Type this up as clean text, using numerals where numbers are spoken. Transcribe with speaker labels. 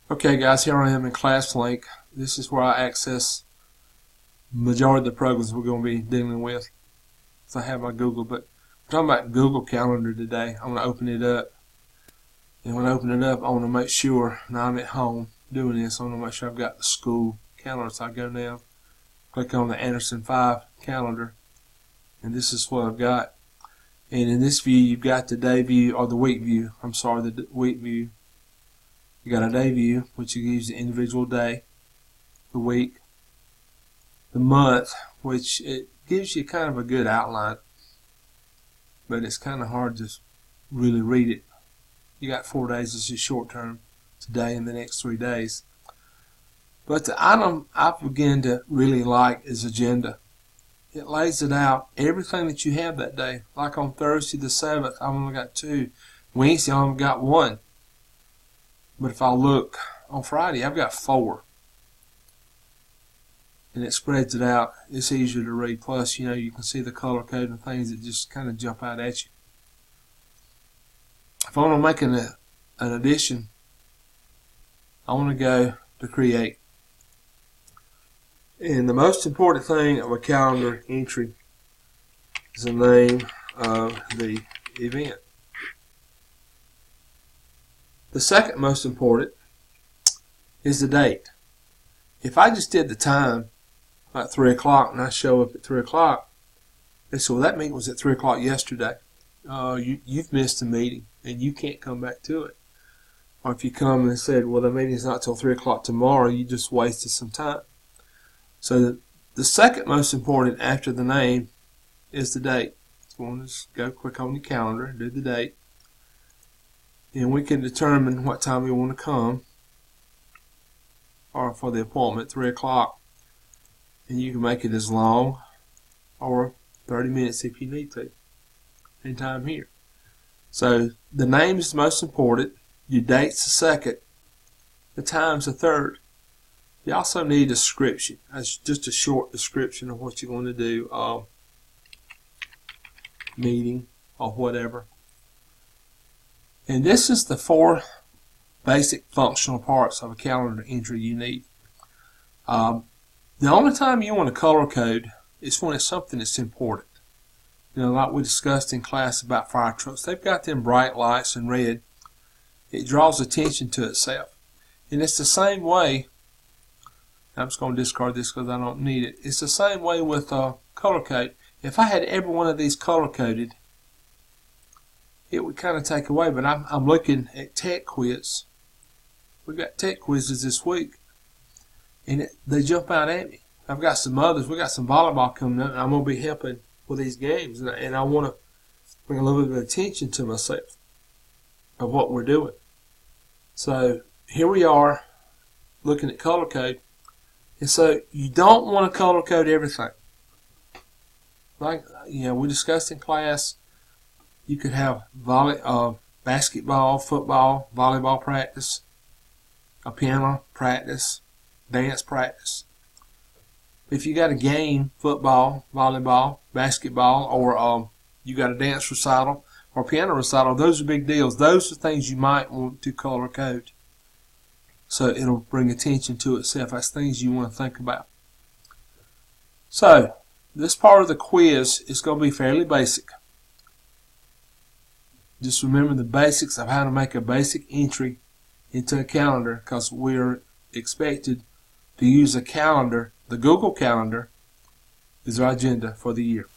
Speaker 1: Okay guys, here I am in ClassLink. This is where I access the majority of the programs we're going to be dealing with. So I have my Google, but we're talking about Google Calendar today. I'm going to open it up. And when I open it up, I want to make sure, now I'm at home doing this, I want to make sure I've got the school calendar. So I go now, click on the Anderson 5 calendar, and this is what I've got. And in this view, you've got the day view, or the week view. I'm sorry, the week view. You got a day view, which gives the individual day, the week, the month, which it gives you kind of a good outline, but it's kind of hard to really read it. You got 4 days. This is short term, today and the next 3 days. But the item I begin to really like is agenda. It lays it out, everything that you have that day. Like on Thursday the 7th, I've only got 2. Wednesday, I've only got 1. But if I look on Friday, I've got 4. And it spreads it out. It's easier to read. Plus, you can see the color code and things that just kind of jump out at you. If I want to make an addition, I want to go to create. And the most important thing of a calendar entry is the name of the event. The second most important is the date. If I just did the time, like 3 o'clock, and I show up at 3 o'clock, they say, well, that meeting was at 3 o'clock yesterday. You've missed a meeting, and you can't come back to it. Or if you come and said, well, the meeting's not till 3 o'clock tomorrow, you just wasted some time. So the second most important after the name is the date. So we'll just go click on the calendar, do the date. And we can determine what time we want to come, or for the appointment, 3 o'clock. And you can make it as long or 30 minutes if you need to. And time here. So the name is the most important. Your date's the second. The time's the third. You also need a description. That's just a short description of what you're going to do. Meeting or whatever. And this is the 4 basic functional parts of a calendar entry you need. The only time you want to color code is when it's something that's important. Like we discussed in class about fire trucks. They've got them bright lights in red. It draws attention to itself. And it's the same way, I'm just going to discard this because I don't need it. It's the same way with color code. If I had every one of these color coded, it would kind of take away, but I'm looking at tech quiz. We've got tech quizzes this week, and they jump out at me. I've got some others. We've got some volleyball coming up, and I'm going to be helping with these games, and I want to bring a little bit of attention to myself of what we're doing. So here we are looking at color code, and so you don't want to color code everything. Like we discussed in class, you could have basketball, football, volleyball practice, a piano practice, dance practice. If you got a game, football, volleyball, basketball, or you got a dance recital or piano recital, those are big deals. Those are things you might want to color code. So it'll bring attention to itself. That's things you want to think about. So this part of the quiz is going to be fairly basic. Just remember the basics of how to make a basic entry into a calendar, because we're expected to use a calendar. The Google Calendar is our agenda for the year.